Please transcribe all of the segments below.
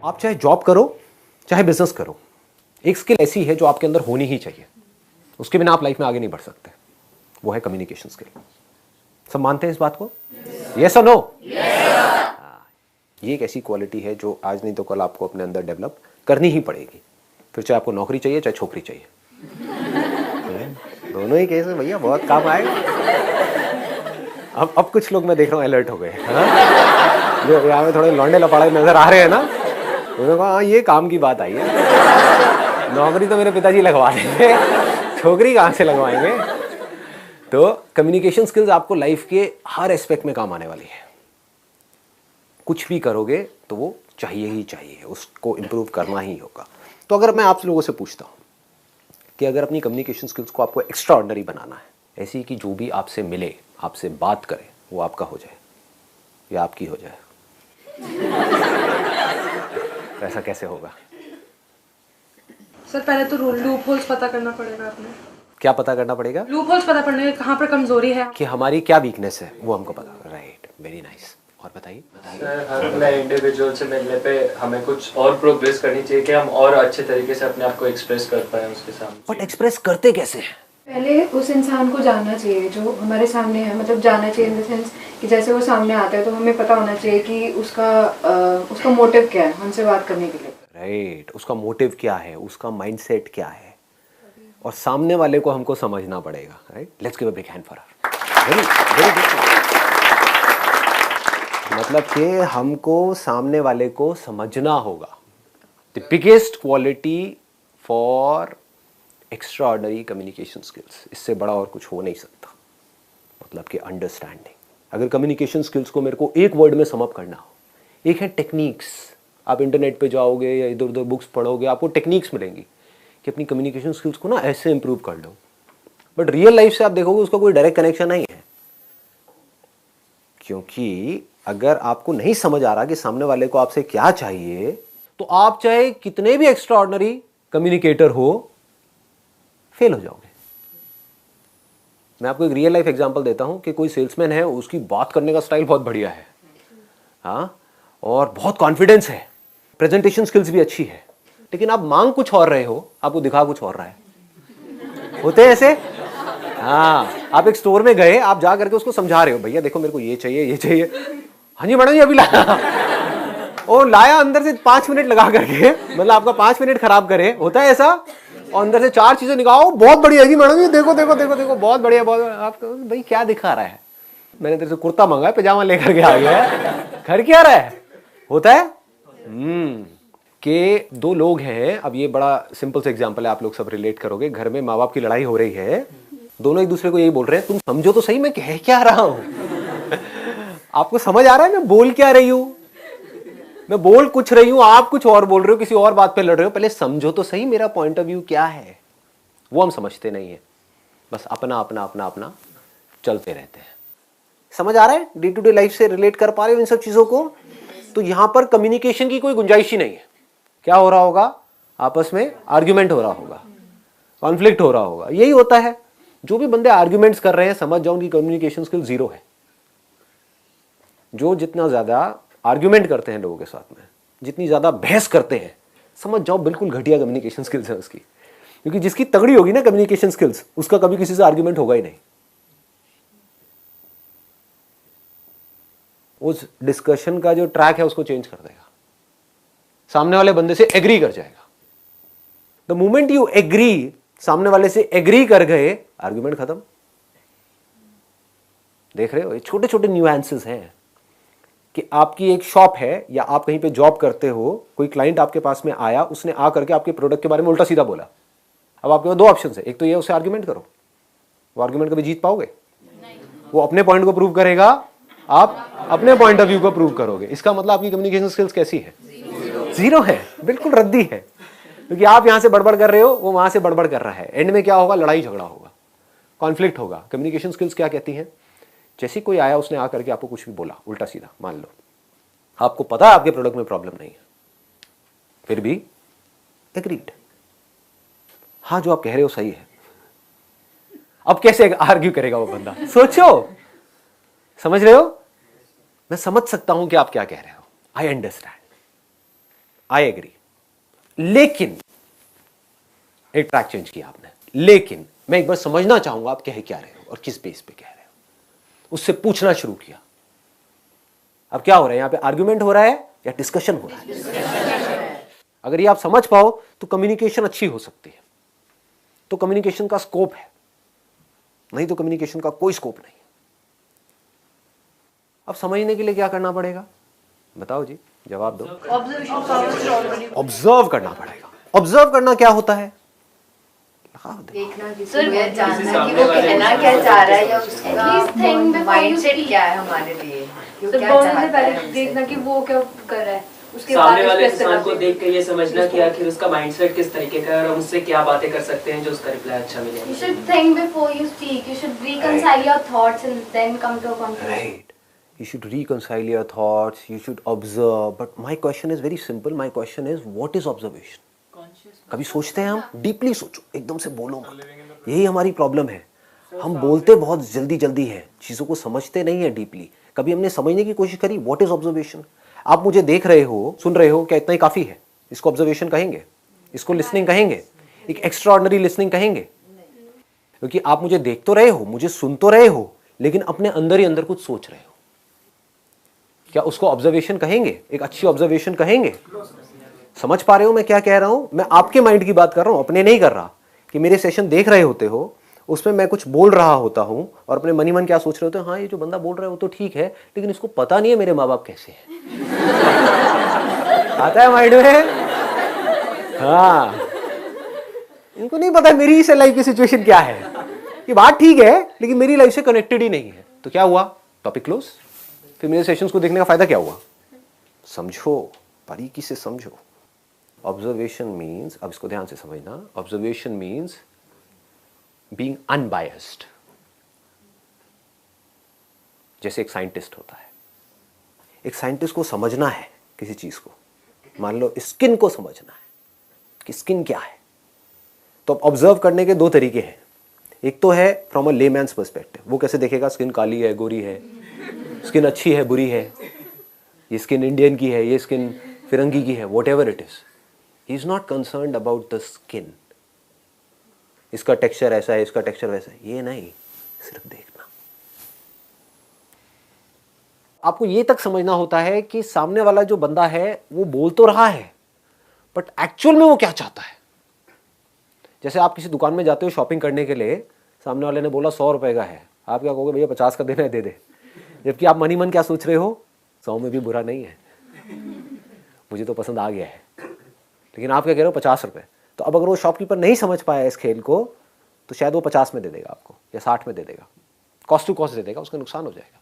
आप चाहे जॉब करो चाहे बिजनेस करो, एक स्किल ऐसी है जो आपके अंदर होनी ही चाहिए, उसके बिना आप लाइफ में आगे नहीं बढ़ सकते, वो है कम्युनिकेशन स्किल। सब मानते हैं इस बात को? यस और नो? ये एक ऐसी क्वालिटी है जो आज नहीं तो कल आपको अपने अंदर डेवलप करनी ही पड़ेगी, फिर चाहे आपको नौकरी चाहिए चाहे छोकरी चाहिए। दोनों ही केस में भैया बहुत काम आएगा। अब कुछ लोग मैं देख रहा हूँ अलर्ट हो गए, जो यहाँ में थोड़े लौंडे लपाड़े नजर आ रहे हैं ना, उन्होंने कहा हाँ ये काम की बात आई है, नौकरी तो मेरे पिताजी लगवा देंगे, छोकरी कहाँ से लगवाएंगे। तो कम्युनिकेशन स्किल्स आपको लाइफ के हर एस्पेक्ट में काम आने वाली है। कुछ भी करोगे तो वो चाहिए ही चाहिए, उसको इम्प्रूव करना ही होगा। तो अगर मैं आप लोगों से पूछता हूँ कि अगर अपनी कम्युनिकेशन स्किल्स को आपको एक्स्ट्रा ऑर्डिनरी बनाना है, ऐसी कि जो भी आपसे मिले आपसे बात करे वो आपका हो जाए या आपकी हो जाए, तो ऐसा कैसे होगा? सर पहले तो लूप होल्स पता करना पड़ेगा। आपने क्या पता करना पड़ेगा? लूप होल्स पता करने कहाँ पर कमजोरी है, कि हमारी क्या वीकनेस है वो हमको पता। Right, very nice. और बताइए। सर हर नए इंडिविजुअल से मिलने पे हमें कुछ और प्रोग्रेस करनी चाहिए कि हम और अच्छे तरीके से अपने आप को एक्सप्रेस कर पाए उसके सामने। बट एक्सप्रेस करते कैसे हैं? पहले उस इंसान को जानना चाहिए जो हमारे सामने है, मतलब जानना चाहिए इन द सेंस कि जैसे वो सामने आता है तो हमें पता होना चाहिए कि उसका मोटिव क्या है हमसे बात करने के लिए। राइट, उसका मोटिव क्या है, उसका माइंडसेट क्या है, और सामने वाले को हमको समझना पड़ेगा। Right, let's give a big hand for her. Very very good. मतलब कि हमको सामने वाले को समझना होगा। The biggest quality for extra ordinary communication skills, इससे बड़ा और कुछ हो नहीं सकता। मतलब कि अंडरस्टैंडिंग। अगर कम्युनिकेशन स्किल्स को मेरे को एक वर्ड में सम अप करना हो, एक है टेक्निक्स। आप इंटरनेट पे जाओगे या इधर उधर बुक्स पढ़ोगे, आपको टेक्निक्स मिलेंगी कि अपनी कम्युनिकेशन स्किल्स को ना ऐसे इंप्रूव कर लो। बट रियल लाइफ से आप देखोगे उसका कोई डायरेक्ट कनेक्शन नहीं है, क्योंकि अगर आपको नहीं समझ आ रहा कि सामने वाले को आपसे क्या चाहिए, तो आप चाहे कितने भी एक्स्ट्रा ऑर्डिनरी कम्युनिकेटर हो, फेल हो जाओगे। मैं आपको एक रियल लाइफ एग्जांपल देता हूं कि कोई सेल्समैन है, उसकी बात करने का स्टाइल बहुत बढ़िया है, हाँ, और बहुत कॉन्फिडेंस है, प्रेजेंटेशन स्किल्स भी अच्छी है, लेकिन आप मांग कुछ और रहे हो, आपको दिखा कुछ और रहा है। होते हैं ऐसे? हाँ, आप एक स्टोर में गए, आप जा करके उसको समझा रहे हो, भैया देखो मेरे को ये चाहिए ये चाहिए। हाँ जी मैडम जी अभी लाया, और लाया अंदर से 5 मिनट लगा करके, मतलब आपका 5 मिनट खराब करे। होता है ऐसा? और अंदर से 4 चीजें निकालो, बहुत बढ़िया जी मैडम जी, देखो देखो देखो देखो बहुत बढ़िया बहुत। आप भाई क्या दिखा रहा है? मैंने तेरे से कुर्ता मांगा है, पजामा लेकर के आ गया है, घर क्या रहा है? होता है कि 2 लोग हैं, अब ये बड़ा सिंपल सा एग्जांपल है, आप लोग सब रिलेट करोगे। घर में माँ बाप की लड़ाई हो रही है, दोनों एक दूसरे को यही बोल रहे हैं, तुम समझो तो सही मैं कह क्या रहा हूं। आपको समझ आ रहा है मैं बोल क्या रही हूं? मैं बोल कुछ रही हूं, आप कुछ और बोल रहे हो, किसी और बात पे लड़ रहे हो। पहले समझो तो सही मेरा पॉइंट ऑफ व्यू क्या है। वो हम समझते नहीं है, बस अपना अपना अपना अपना चलते रहते हैं। समझ आ रहा है? डे टू डे लाइफ से रिलेट कर पा रहे हो इन सब चीजों को? तो यहां पर कम्युनिकेशन की कोई गुंजाइश ही नहीं है। क्या हो रहा होगा? आपस में आर्ग्यूमेंट हो रहा होगा, कॉन्फ्लिक्ट हो रहा होगा। यही होता है। जो भी बंदे आर्ग्यूमेंट्स कर रहे हैं, समझ जाओ उनकी कम्युनिकेशन स्किल 0 है। जो जितना ज्यादा आर्ग्यूमेंट करते हैं लोगों के साथ में, जितनी ज्यादा बहस करते हैं, समझ जाओ बिल्कुल घटिया कम्युनिकेशन स्किल्स है उसकी। क्योंकि जिसकी तगड़ी होगी ना कम्युनिकेशन स्किल्स, उसका कभी किसी से आर्ग्यूमेंट होगा ही नहीं। उस डिस्कशन का जो ट्रैक है उसको चेंज कर देगा, सामने वाले बंदे से एग्री कर जाएगा। द मोमेंट यू एग्री, सामने वाले से एग्री कर गए, आर्ग्यूमेंट खत्म। देख रहे हो, ये छोटे छोटे न्यूएंसेस हैं कि आपकी एक शॉप है या आप कहीं पे जॉब करते हो, कोई क्लाइंट आपके पास में आया, उसने आ करके आपके प्रोडक्ट के बारे में उल्टा सीधा बोला। अब आपके पास 2 ऑप्शन है, एक तो ये उससे आर्ग्यूमेंट करो, वो आर्ग्यूमेंट कभी जीत पाओगे? वो अपने पॉइंट को प्रूव करेगा, आप अपने पॉइंट ऑफ व्यू को प्रूव करोगे। इसका मतलब आपकी कम्युनिकेशन स्किल्स कैसी है? 0 है, बिल्कुल रद्दी है। क्योंकि आप यहां से बड़बड़ कर रहे हो, वो वहां से बड़बड़ कर रहा है। एंड में क्या होगा? लड़ाई झगड़ा होगा, कॉन्फ्लिक्ट होगा। कम्युनिकेशन स्किल्स क्या कहती हैं? जैसे कोई आया, उसने आकर के आपको कुछ भी बोला उल्टा सीधा, मान लो आपको पता है आपके प्रोडक्ट में प्रॉब्लम नहीं है, फिर भी एग्रीड, हाँ जो आप कह रहे हो सही है। अब कैसे आर्ग्यू करेगा वो बंदा? सोचो, समझ रहे हो? मैं समझ सकता हूं कि आप क्या कह रहे हो। I understand. आई एग्री, लेकिन एक ट्रैक चेंज किया आपने, लेकिन मैं एक बार समझना चाहूंगा आप कह क्या रहे हो और किस बेस पे कह रहे हो। उससे पूछना शुरू किया। अब क्या हो रहा है यहां पे, आर्ग्यूमेंट हो रहा है या डिस्कशन हो रहा है? अगर ये आप समझ पाओ तो कम्युनिकेशन अच्छी हो सकती है, तो कम्युनिकेशन का स्कोप है, नहीं तो कम्युनिकेशन का कोई स्कोप नहीं। अब समझने के लिए क्या करना पड़ेगा, बताओ जी, जवाब दो। ऑब्जर्व करना पड़ेगा। ऑब्जर्व करना क्या होता है? देखना किसी को, जानना कि वो कहना क्या चाह रहा है या उसका माइंडसेट क्या है हमारे लिए, वो क्या चाहता है हमसे। देखना कि वो क्या कर रहा है, उसके सामने बाद वाले express करना इंसान को देख के ये समझना कि आखिर उसका माइंडसेट किस तरीके का है और हम उससे क्या बातें कर सकते हैं जो उसका रिप्लाई अच्छा मिले। You should think before you speak. You should reconcile your thoughts and then come to a conclusion. Right. You should reconcile your thoughts, you should observe. But my question is very simple. My question is, what is observation? कभी सोचते हैं हम? Deeply सोचो, एकदम से बोलो मत। यही हमारी प्रॉब्लम है, हम बोलते बहुत जल्दी जल्दी है, चीज़ों को समझते नहीं है डीपली। कभी हमने समझने की कोशिश करी व्हाट इज ऑब्जर्वेशन? आप मुझे देख रहे हो, सुन रहे हो, क्या इतना ही काफ़ी है? इसको ऑब्जर्वेशन कहेंगे? इसको लिसनिंग कहेंगे? एक एक्स्ट्राऑर्डिनरी लिसनिंग कहेंगे? क्योंकि आप मुझे देख तो रहे हो, मुझे सुन तो रहे हो, लेकिन अपने अंदर ही अंदर कुछ सोच रहे हो। क्या उसको ऑब्जर्वेशन कहेंगे? एक अच्छी ऑब्जर्वेशन कहेंगे? समझ पा रहे हो मैं क्या कह रहा हूं? मैं आपके माइंड की बात कर रहा हूं, अपने नहीं कर रहा। कि मेरे सेशन देख रहे होते हो, उसमें मैं कुछ बोल रहा होता हूं और अपने मन ही मन क्या सोच रहे होते हो, हाँ ये जो बंदा बोल रहा है वो तो ठीक है, लेकिन इसको पता नहीं है मेरे माँ बाप कैसे हैं। आता है माइंड में? हाँ, इनको नहीं पता मेरी इस लाइफ की सिचुएशन क्या है। ये बात ठीक है, लेकिन मेरी लाइफ से कनेक्टेड ही नहीं है। तो क्या हुआ? Topic close. फिर मेरे सेशंस को देखने का फायदा क्या हुआ? समझो, बारीकी से समझो। ऑब्जर्वेशन मीन्स, अब इसको ध्यान से समझना, ऑब्जर्वेशन मीन्स बीइंग अनबायस्ड। जैसे एक साइंटिस्ट होता है, एक साइंटिस्ट को समझना है किसी चीज को, मान लो स्किन को समझना है कि स्किन क्या है, तो अब ऑब्जर्व करने के दो तरीके हैं। एक तो है फ्रॉम अ लेमैन्स पर्सपेक्टिव, वो कैसे देखेगा स्किन काली है, गोरी है, स्किन अच्छी है, बुरी है, ये स्किन इंडियन की है, ये स्किन फिरंगी की है, what ever it is, he is not concerned about the skin. इसका टेक्सचर ऐसा है, इसका टेक्सचर वैसा है, ये नहीं, सिर्फ देखना। आपको ये तक समझना होता है कि सामने वाला जो बंदा है वो बोल तो रहा है, बट एक्चुअल में वो क्या चाहता है। जैसे आप किसी दुकान में जाते हो शॉपिंग करने के लिए, सामने वाले ने बोला 100 रुपए का है, आप क्या कहोगे, भैया 50 का देना है, दे दे। जबकि आप मन ही मन क्या सोच रहे हो, 100 में भी बुरा नहीं है, मुझे तो पसंद आ गया है, लेकिन आप क्या कह रहे हो, 50 रुपए। तो अब अगर वो शॉपकीपर नहीं समझ पाया इस खेल को, तो शायद वो 50 में दे देगा आपको, या 60 में दे देगा, कॉस्ट टू कॉस्ट दे देगा, उसका नुकसान हो जाएगा।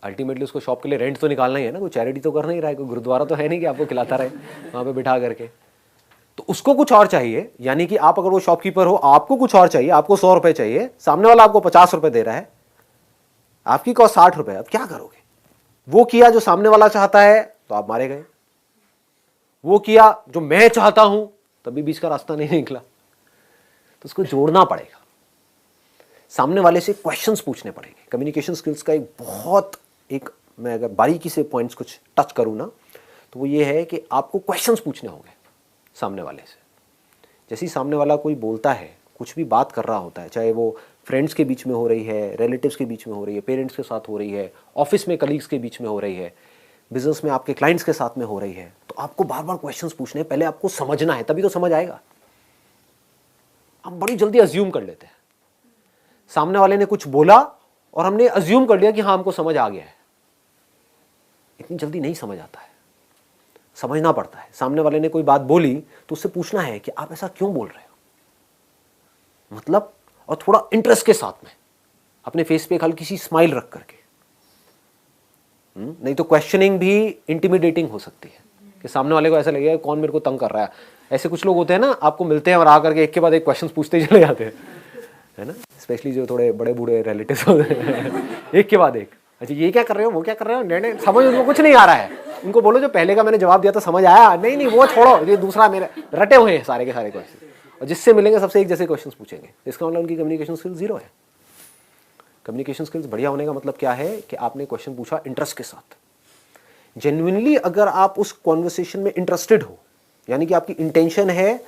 अल्टीमेटली उसको शॉप के लिए रेंट तो निकालना ही है ना, कोई चैरिटी तो कर नहीं रहा है, कोई गुरुद्वारा तो है नहीं कि आपको खिलाता रहे वहाँ पे बिठा करके। तो उसको कुछ और चाहिए, यानी कि आप अगर वो शॉपकीपर हो, आपको कुछ और चाहिए, आपको 100 रुपए चाहिए, सामने वाला आपको 50 रुपए दे रहा है, आपकी कॉस्ट 60 रुपए। अब क्या करोगे? वो किया जो सामने वाला चाहता है तो आप मारे गए, वो किया जो मैं चाहता हूं तभी बीच का रास्ता नहीं निकला। तो उसको जोड़ना पड़ेगा, सामने वाले से क्वेश्चंस पूछने पड़ेंगे। कम्युनिकेशन स्किल्स का एक बहुत, एक मैं अगर बारीकी से पॉइंट्स कुछ टच करूं ना, तो वो ये है कि आपको क्वेश्चंस पूछने होंगे सामने वाले से। जैसे ही सामने वाला कोई बोलता है, कुछ भी बात कर रहा होता है, चाहे वो फ्रेंड्स के बीच में हो रही है, रिलेटिव्स के बीच में हो रही है, पेरेंट्स के साथ हो रही है, ऑफिस में कलीग्स के बीच में हो रही है, बिजनेस में आपके क्लाइंट्स के साथ में हो रही है, तो आपको बार बार क्वेश्चंस पूछने हैं। पहले आपको समझना है, तभी तो समझ आएगा। हम बड़ी जल्दी अज्यूम कर लेते हैं, सामने वाले ने कुछ बोला और हमने अज्यूम कर लिया कि हाँ हमको समझ आ गया है। इतनी जल्दी नहीं समझ आता है, समझना पड़ता है। सामने वाले ने कोई बात बोली तो उससे पूछना है कि आप ऐसा क्यों बोल रहे हो, मतलब, और थोड़ा इंटरेस्ट के साथ में, अपने फेस पे एक हल्की सी स्माइल रख करके। नहीं तो क्वेश्चनिंग भी इंटिमिडेटिंग हो सकती है कि सामने वाले को ऐसा लगेगा कौन मेरे को तंग कर रहा है। ऐसे कुछ लोग होते हैं ना, आपको मिलते हैं और आकर के एक के बाद एक क्वेश्चन पूछते ही चले जाते हैं, है ना, स्पेशली जो थोड़े बड़े बूढ़े रिलेटिव्स होते हैं, एक के बाद एक, अच्छा ये क्या कर रहे हो, वो क्या कर रहे हो, नहीं समझ उनको कुछ नहीं आ रहा है। उनको बोलो जो पहले का मैंने जवाब दिया था समझ आया, नहीं वो छोड़ो, ये दूसरा मेरे रटे हुए हैं सारे के सारे क्वेश्चन, और जिससे मिलेंगे सबसे एक जैसे क्वेश्चन पूछेंगे। इसका मतलब उनकी कम्युनिकेशन स्किल्स जीरो है। कम्युनिकेशन स्किल्स बढ़िया होने का मतलब क्या है कि आपने क्वेश्चन पूछा इंटरेस्ट के साथ, जेन्युइनली अगर आप उस कॉन्वर्सेशन में इंटरेस्टेड हो, यानी कि आपकी इंटेंशन है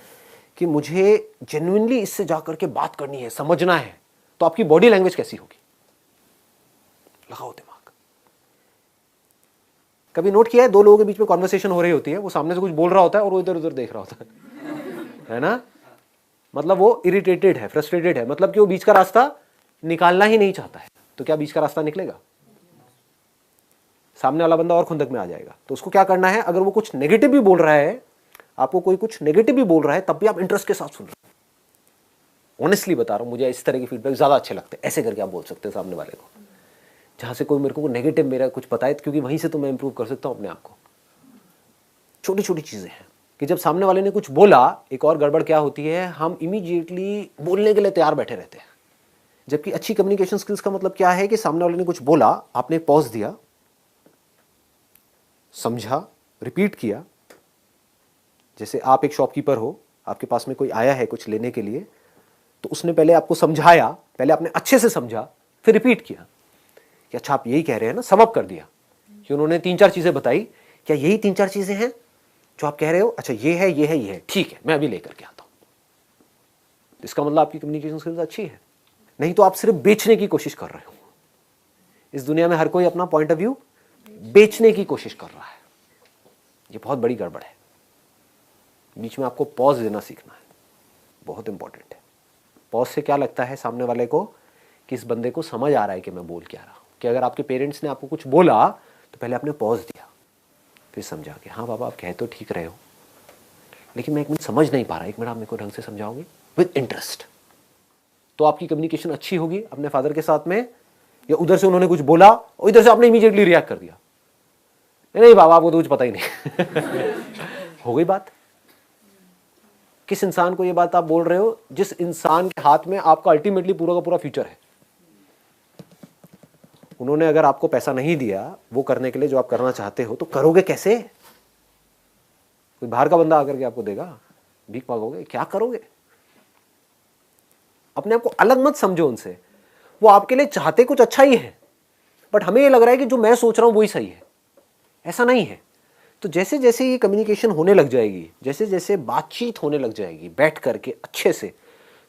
कि मुझे जेन्युइनली इससे जाकर के बात करनी है, समझना है, तो आपकी बॉडी लैंग्वेज कैसी होगी? लगाओ दिमाग। कभी नोट किया है, दो लोगों के बीच में कॉन्वर्सेशन हो रही होती है, वो सामने से कुछ बोल रहा होता है और वो इधर उधर देख रहा होता है ना? मतलब वो इरिटेटेड है, फ्रस्ट्रेटेड है, मतलब कि वो बीच का रास्ता निकालना ही नहीं चाहता है। तो क्या बीच का रास्ता निकलेगा? सामने वाला बंदा और खुंदक में आ जाएगा। तो उसको क्या करना है, अगर वो कुछ नेगेटिव भी बोल रहा है, आपको कोई कुछ नेगेटिव भी बोल रहा है, तब भी आप इंटरेस्ट के साथ सुन रहे हो। ऑनेस्टली बता रहा हूं, मुझे इस तरह के फीडबैक ज्यादा अच्छे लगते हैं। ऐसे करके आप बोल सकते हैं सामने वाले को, जहां से कोई मेरे को नेगेटिव मेरा कुछ बताए, क्योंकि वहीं से तो मैं इंप्रूव कर सकता हूं अपने आप को। छोटी छोटी चीजें हैं कि जब सामने वाले ने कुछ बोला, एक और गड़बड़ क्या होती है, हम इमीडिएटली बोलने के लिए तैयार बैठे रहते हैं। जबकि अच्छी कम्युनिकेशन स्किल्स का मतलब क्या है कि सामने वाले ने कुछ बोला, आपने पॉज दिया, समझा, रिपीट किया। जैसे आप एक शॉपकीपर हो, आपके पास में कोई आया है कुछ लेने के लिए, तो उसने पहले आपको समझाया, पहले आपने अच्छे से समझा, फिर रिपीट किया कि अच्छा आप यही कह रहे हैं ना, सम अप कर दिया कि उन्होंने 3-4 चीजें बताई, क्या यही 3-4 चीजें हैं जो आप कह रहे हो? अच्छा ये है, ये है, ये है, ठीक है, मैं अभी लेकर के आता हूं। इसका मतलब आपकी कम्युनिकेशन स्किल्स अच्छी है। नहीं तो आप सिर्फ बेचने की कोशिश कर रहे हो। इस दुनिया में हर कोई अपना पॉइंट ऑफ व्यू बेचने की कोशिश कर रहा है। ये बहुत बड़ी गड़बड़ है। बीच में आपको पॉज देना सीखना है, बहुत इंपॉर्टेंट है। पॉज से क्या लगता है सामने वाले को कि इस बंदे को समझ आ रहा है कि मैं बोल क्या रहा हूं। कि अगर आपके पेरेंट्स ने आपको कुछ बोला तो पहले आपने पॉज दिया, फिर समझा कि हाँ बाबा आप कह तो ठीक रहे हो, लेकिन मैं एक मिनट समझ नहीं पा रहा, एक मिनट आप मेरे को ढंग से समझाओगे विद इंटरेस्ट। तो आपकी कम्युनिकेशन अच्छी होगी अपने फादर के साथ में। या उधर से उन्होंने कुछ बोला और इधर से आपने इमीडिएटली रिएक्ट कर दिया, नहीं बाबा आपको तो कुछ पता ही नहीं। हो गई बात। किस इंसान को ये बात आप बोल रहे हो? जिस इंसान के हाथ में आपका अल्टीमेटली पूरा का पूरा फ्यूचर है। उन्होंने अगर आपको पैसा नहीं दिया वो करने के लिए जो आप करना चाहते हो, तो करोगे कैसे? कोई बाहर का बंदा आकर के आपको देगा? भीख मांगोगे? क्या करोगे? अपने आप को अलग मत समझो उनसे। वो आपके लिए चाहते कुछ अच्छा ही है, बट हमें ये लग रहा है कि जो मैं सोच रहा हूं वही सही है। ऐसा नहीं है। तो जैसे जैसे ये कम्युनिकेशन होने लग जाएगी, जैसे जैसे बातचीत होने लग जाएगी बैठ करके अच्छे से,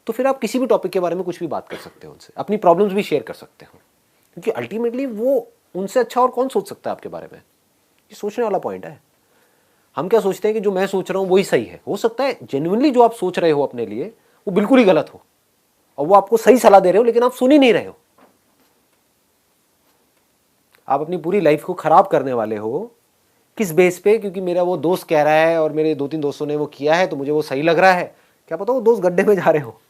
तो फिर आप किसी भी टॉपिक के बारे में कुछ भी बात कर सकते हो उनसे, अपनी प्रॉब्लम्स भी शेयर कर सकते हो। क्योंकि अल्टीमेटली वो उनसे अच्छा और कौन सोच सकता है आपके बारे में? ये सोचने वाला पॉइंट है। हम क्या सोचते हैं कि जो मैं सोच रहा हूं वही सही है। हो सकता है जेन्युइनली जो आप सोच रहे हो अपने लिए वो बिल्कुल ही गलत हो, और वो आपको सही सलाह दे रहे हो, लेकिन आप सुन ही नहीं रहे हो। आप अपनी पूरी लाइफ को खराब करने वाले हो। किस बेस पे? क्योंकि मेरा वो दोस्त कह रहा है और मेरे 2-3 दोस्तों ने वो किया है तो मुझे वो सही लग रहा है। क्या पता वो दोस्त गड्ढे में जा रहे हो,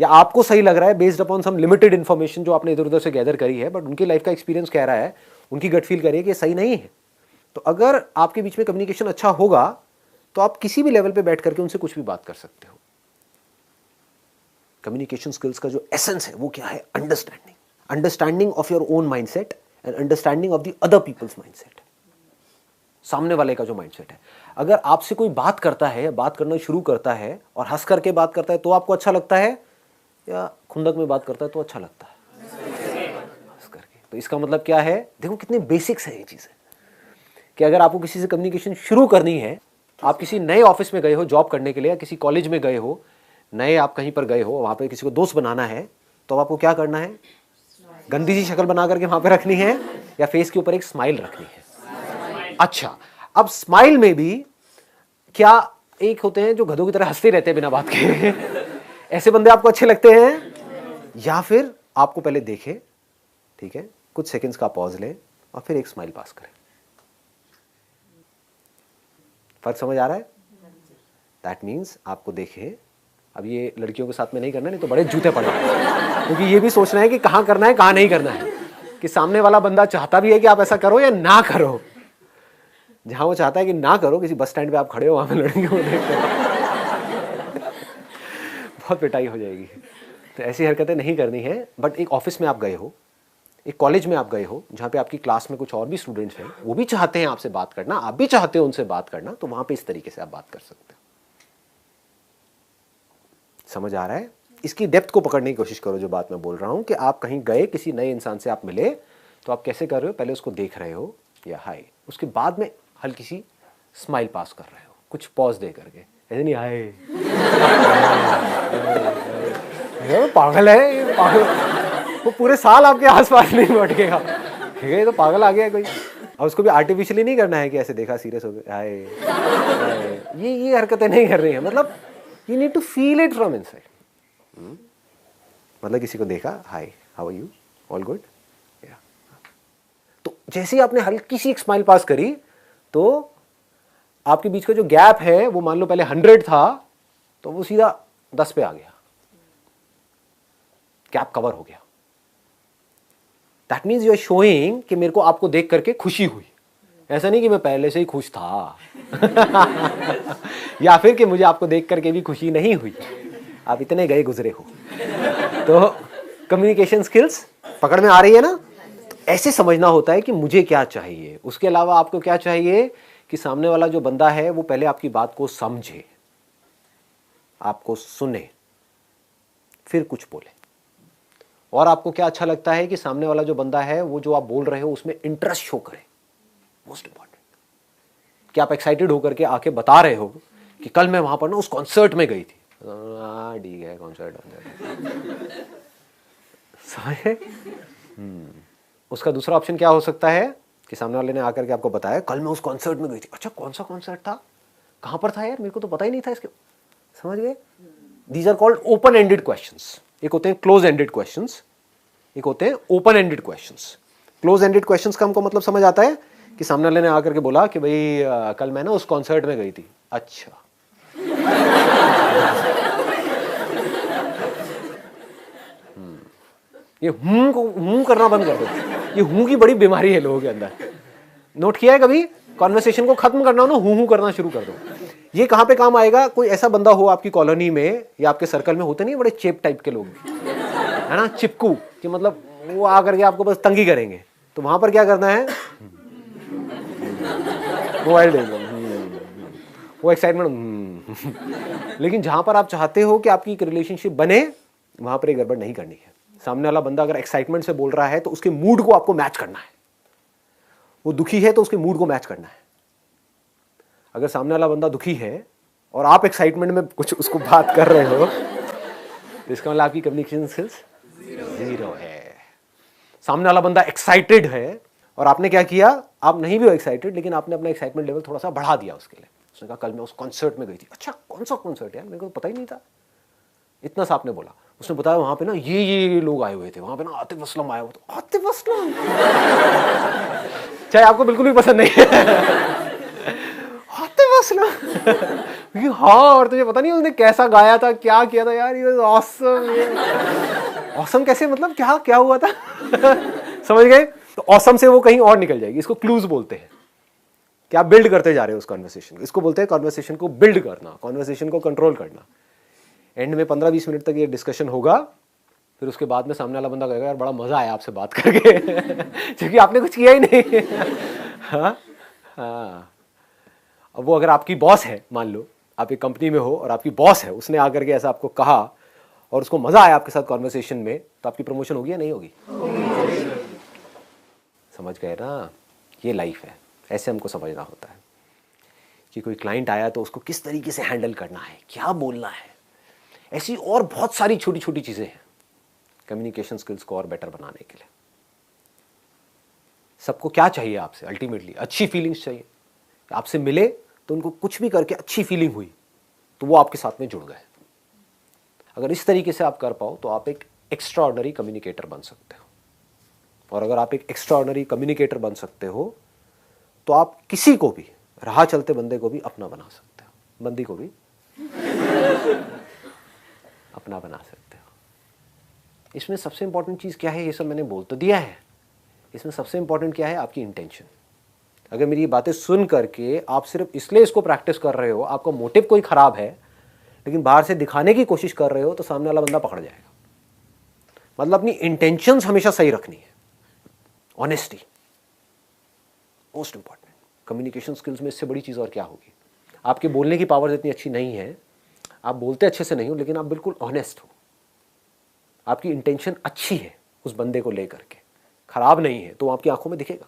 या आपको सही लग रहा है बेस्ड अपॉन सम लिमिटेड इंफॉर्मेशन जो आपने इधर उधर से गैदर करी है, बट उनकी लाइफ का एक्सपीरियंस कह रहा है, उनकी गट फील करिए कि सही नहीं है। तो अगर आपके बीच में कम्युनिकेशन अच्छा होगा तो आप किसी भी लेवल पे बैठ करके उनसे कुछ भी बात कर सकते हो। कम्युनिकेशन स्किल्स का जो एसेंस है वो क्या है? Understanding of your own mindset and understanding of the other people's mindset. सामने वाले का जो माइंडसेट है, अगर आपसे कोई बात करता है, बात करना शुरू करता है और हंस करके बात करता है तो आपको अच्छा लगता है, या खुंदक में बात करता है तो अच्छा लगता है? हंस करके। तो इसका मतलब क्या है? देखो कितने बेसिक्स है ये चीजें, कि अगर आपको किसी से कम्युनिकेशन शुरू करनी है, आप किसी नए ऑफिस में गए हो जॉब करने के लिए, या किसी कॉलेज में गए हो, नए आप कहीं पर गए हो, वहां पे किसी को दोस्त बनाना है, तो आपको क्या करना है? गंदी सी शक्ल बना करके वहां पे रखनी है, या फेस के ऊपर एक स्माइल रखनी है? अच्छा, अब स्माइल में भी क्या एक होते हैं जो गधों की तरह हंसते रहते हैं बिना बात के, ऐसे बंदे आपको अच्छे लगते हैं? या फिर आपको पहले देखे, ठीक है, कुछ सेकंड्स का पॉज ले और फिर एक स्माइल पास करें। फर्क समझ आ रहा है? दैट मीन्स आपको देखे। अब ये लड़कियों के साथ में नहीं करना, नहीं तो बड़े जूते पड़े, क्योंकि ये भी सोचना है कि कहाँ करना है कहाँ नहीं करना है, कि सामने वाला बंदा चाहता भी है कि आप ऐसा करो या ना करो। जहां वो चाहता है कि ना करो, किसी बस स्टैंड पे आप खड़े हो, वहां पे लड़कियों को देख कर बहुत पिटाई हो जाएगी। तो ऐसी हरकतें नहीं करनी है। बट एक ऑफिस में आप गए हो, एक कॉलेज में आप गए हो, जहां पे आपकी क्लास में कुछ और भी स्टूडेंट्स हैं, वो भी चाहते हैं आपसे बात करना, आप भी चाहते हो उनसे बात करना, तो वहां पे इस तरीके से आप बात कर सकते हो। समझ आ रहा है? इसकी डेप्थ को पकड़ने की कोशिश करो जो बात मैं बोल रहा हूं, कि आप कहीं गए, किसी नए इंसान से आप मिले, तो आप कैसे कर रहे हो? पहले उसको देख रहे हो, या हाय, उसके बाद में हल्की सी स्माइल पास कर रहे हो, कुछ पॉज दे करके, ऐसे नहीं हाय, पागल है ये, पागल, वो पूरे साल आपके आसपास नहीं बैठेगा, ठीक है, ये तो पागल आ गया है कोई। और उसको भी आर्टिफिशियली नहीं करना है कि ऐसे देखा सीरियस हो गया, हाय, ये हरकतें नहीं कर रही है, मतलब you need to feel it from inside. मतलब किसी को देखा, hi, how are you, all good, तो जैसे ही आपने हल्की सी एक स्माइल पास करी तो आपके बीच का जो गैप है वो मान लो पहले 100 था तो वो सीधा 10 पे आ गया, गैप कवर हो गया। That means you are showing कि मेरे को आपको देख करके खुशी हुई, ऐसा नहीं कि मैं पहले से ही खुश था या फिर कि मुझे आपको देख करके भी खुशी नहीं हुई, आप इतने गए गुजरे हो। तो कम्युनिकेशन स्किल्स पकड़ में आ रही है ना? तो ऐसे समझना होता है कि मुझे क्या चाहिए, उसके अलावा आपको क्या चाहिए कि सामने वाला जो बंदा है वो पहले आपकी बात को समझे, आपको सुने, फिर कुछ बोले। और आपको क्या अच्छा लगता है कि सामने वाला जो बंदा है वो जो आप बोल रहे हो उसमें इंटरेस्ट शो करे, मोस्ट इंपॉर्टेंट, कि आप एक्साइटेड होकर के आके बता रहे हो कि कल मैं वहां पर ना उस कॉन्सर्ट में गई थी। ठीक है, कॉन्सर्ट समझे? उसका दूसरा ऑप्शन क्या हो सकता है कि सामने वाले ने आकर के आपको बताया कल मैं उस कॉन्सर्ट में गई थी। अच्छा, कौन सा कॉन्सर्ट था, कहां पर था यार, मेरे को तो पता ही नहीं था इसके। समझ गए? These are called open ended questions. एक होते हैं क्लोज एंडेड क्वेश्चंस, एक होते हैं open ended questions. Close ended questions का हमको मतलब समझ आता है कि सामने वाले ने आकर के बोला कि भाई कल मैं ना उस कॉन्सर्ट में गई थी। अच्छा, ये हूं को हूं करना बंद कर दो। ये हूं की बड़ी बीमारी है लोगों के अंदर। नोट किया है कभी? कॉन्वर्सेशन को खत्म करना हो ना, हूं करना शुरू कर दो। ये कहां पे काम आएगा? कोई ऐसा बंदा हो आपकी कॉलोनी में या आपके सर्कल में, होते नहीं बड़े चेप टाइप के लोग, है ना, चिपकू, कि मतलब वो आकर के आपको बस तंगी करेंगे। तो वहां पर क्या करना है? मोबाइल देख लो, वो एक्साइटमेंट। लेकिन जहां पर आप चाहते हो कि आपकी एक रिलेशनशिप बने, वहां पर एक गड़बड़ नहीं करनी है। सामने वाला बंदा अगर एक्साइटमेंट से बोल रहा है तो उसके मूड को आपको मैच करना है। वो दुखी है तो उसके मूड को मैच करना है। अगर सामने वाला बंदा दुखी है और आप एक्साइटमेंट में कुछ उसको बात कर रहे हो तो इसका मतलब आपकी कम्युनिकेशन स्किल्स जीरो है। सामने वाला बंदा एक्साइटेड है और आपने क्या किया, आप नहीं भी हो एक्साइटेड लेकिन आपने अपना एक्साइटमेंट लेवल थोड़ा सा बढ़ा दिया उसके लिए। उसने कहा कल मैं उस कॉन्सर्ट में गई थी। अच्छा, कौन सा कॉन्सर्ट यार, मेरे को तो पता ही नहीं था। इतना सा आपने बोला। उसने बताया वहां पे ना ये लोग आए हुए थे, वहां पे ना आतिफ असलम आया हुआ था। आतिफ असलम चाहे आपको बिल्कुल भी पसंद नहीं है। आतिफ असलम हाँ, और तुझे पता नहीं उसने कैसा गाया था, क्या किया था यार, ये ऑसम। ऑसम कैसे, मतलब क्या क्या हुआ था? समझ गए? तो ऑसम से वो कहीं और निकल जाएगी। इसको क्लूज बोलते हैं कि आप बिल्ड करते जा रहे हो उस कॉन्वर्सेशन को। इसको बोलते हैं कॉन्वर्सेशन को बिल्ड करना, कॉन्वर्सेशन को कंट्रोल करना। एंड में 15-20 मिनट तक ये डिस्कशन होगा, फिर उसके बाद में सामने वाला बंदा कहेगा यार बड़ा मजा आया आपसे बात करके क्योंकि आपने कुछ किया ही नहीं। हाँ हाँ। अब वो अगर आपकी बॉस है, मान लो आप एक कंपनी में हो और आपकी बॉस है, उसने आकर के ऐसा आपको कहा और उसको मजा आया आपके साथ कॉन्वर्सेशन में, तो आपकी प्रमोशन होगी या नहीं होगी? समझ गए ना? ये लाइफ है। ऐसे हमको समझना होता है कि कोई क्लाइंट आया तो उसको किस तरीके से हैंडल करना है, क्या बोलना है। ऐसी और बहुत सारी छोटी छोटी चीजें हैं कम्युनिकेशन स्किल्स को और बेटर बनाने के लिए। सबको क्या चाहिए आपसे? अल्टीमेटली अच्छी फीलिंग्स चाहिए। आपसे मिले तो उनको कुछ भी करके अच्छी फीलिंग हुई तो वो आपके साथ में जुड़ गए। अगर इस तरीके से आप कर पाओ तो आप एक एक्स्ट्राऑर्डिनरी कम्युनिकेटर बन सकते हो। और अगर आप एक एक्स्ट्राऑर्डिनरी कम्युनिकेटर बन सकते हो तो आप किसी को भी, राह चलते बंदे को भी अपना बना सकते हो, बंदी को भी अपना बना सकते हो। इसमें सबसे इंपॉर्टेंट चीज क्या है? ये सब मैंने बोल तो दिया है। इसमें सबसे इंपॉर्टेंट क्या है? आपकी इंटेंशन। अगर मेरी ये बातें सुन करके आप सिर्फ इसलिए इसको प्रैक्टिस कर रहे हो, आपका मोटिव कोई खराब है, लेकिन बाहर से दिखाने की कोशिश कर रहे हो, तो सामने वाला बंदा पकड़ जाएगा। मतलब अपनी इंटेंशंस हमेशा सही रखनी है। Honesty most important. Communication skills में इससे बड़ी चीज और क्या होगी? आपके बोलने की पावर इतनी अच्छी नहीं है, आप बोलते अच्छे से नहीं हो, लेकिन आप बिल्कुल ऑनेस्ट हो, आपकी इंटेंशन अच्छी है उस बंदे को लेकर के, खराब नहीं है, तो आपकी आंखों में दिखेगा।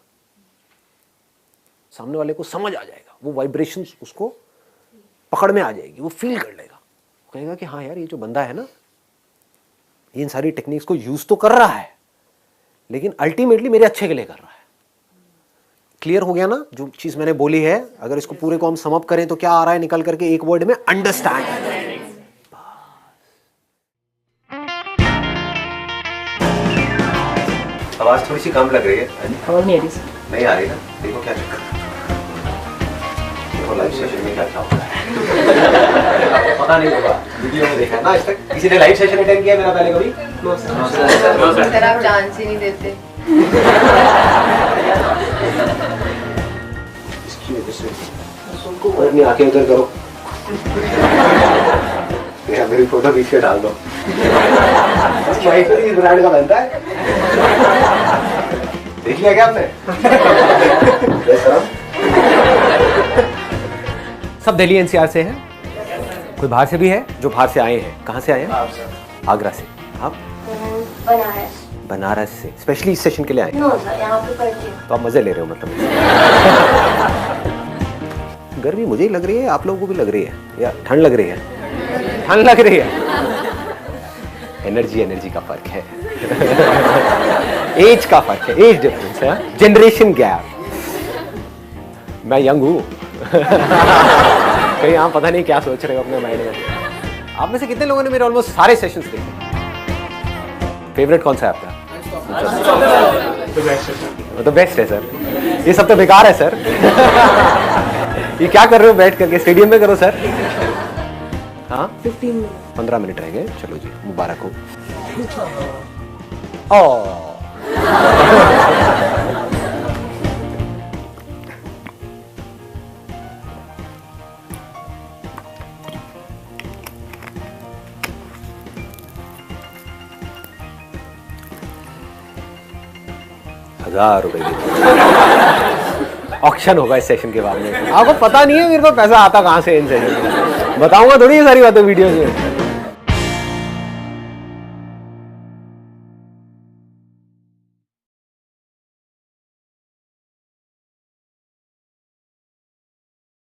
सामने वाले को समझ आ जाएगा, वो वाइब्रेशन उसको पकड़ में आ जाएगी, वो फील कर लेगा, वो कहेगा कि हाँ यार ये जो बंदा है ना ये इन सारी टेक्निक्स को यूज तो कर रहा है लेकिन अल्टीमेटली मेरे अच्छे के लिए कर रहा है। क्लियर हो गया ना जो चीज मैंने बोली है? अगर इसको पूरे को हम सम अप करें तो क्या आ रहा है निकल करके एक वर्ड में? अंडरस्टैंड। आवाज थोड़ी सी कम लग रही है। और नहीं आ रही सर। नहीं आ रही ना? देखो क्या चक्कर, देखो लाइव सेशन में क्या क्या होता है। आपको पता नहीं होगा, वीडियो में देखा है ना आज तक? किसी ने लाइव सेशन अटेंड किया मेरा पहले कभी? सर आप चांस ही नहीं देते। इसकी वजह से और अपनी आंखें उधर करो, मेरी फोटो बीच में डाल दो। इस ब्रांड का बनता है, देख लिया क्या आपने? सब दिल्ली एनसीआर से हैं? कोई बाहर से भी है? जो बाहर से आए हैं, कहाँ से आए हैं? आगरा से। आप? बनारस। बनारस से स्पेशली इस सेशन के लिए आए? नो सर, यहाँ पे पढ़ती हूँ। तो आप मजे ले रहे हो मतलब? गर्मी मुझे ही लग रही है, आप लोगों को भी लग रही है या ठंड लग रही है? ठंड लग रही है। एनर्जी का फर्क है। एज का फर्क है, एज डिफरेंस है, जनरेशन गैप। मैं यंग हूँ। कहीं आप पता नहीं क्या सोच रहे हो अपने माइंड में। आप में से कितने लोगों ने मेरे ऑलमोस्ट सारे सेशंस देखे? फेवरेट कौन सा है आपका? तो बेस्ट है सर। ये सब तो बेकार है सर। ये क्या कर रहे हो बैठ करके? स्टेडियम में करो सर। हाँ 15 मिनट रह गए, चलो जी मुबारक हो। ₹1000 ऑक्शन होगा इस सेशन के बाद में। आपको पता नहीं है मेरे को पैसा आता कहाँ से इन सेशन में, बताऊंगा थोड़ी ये सारी बातें वीडियो में।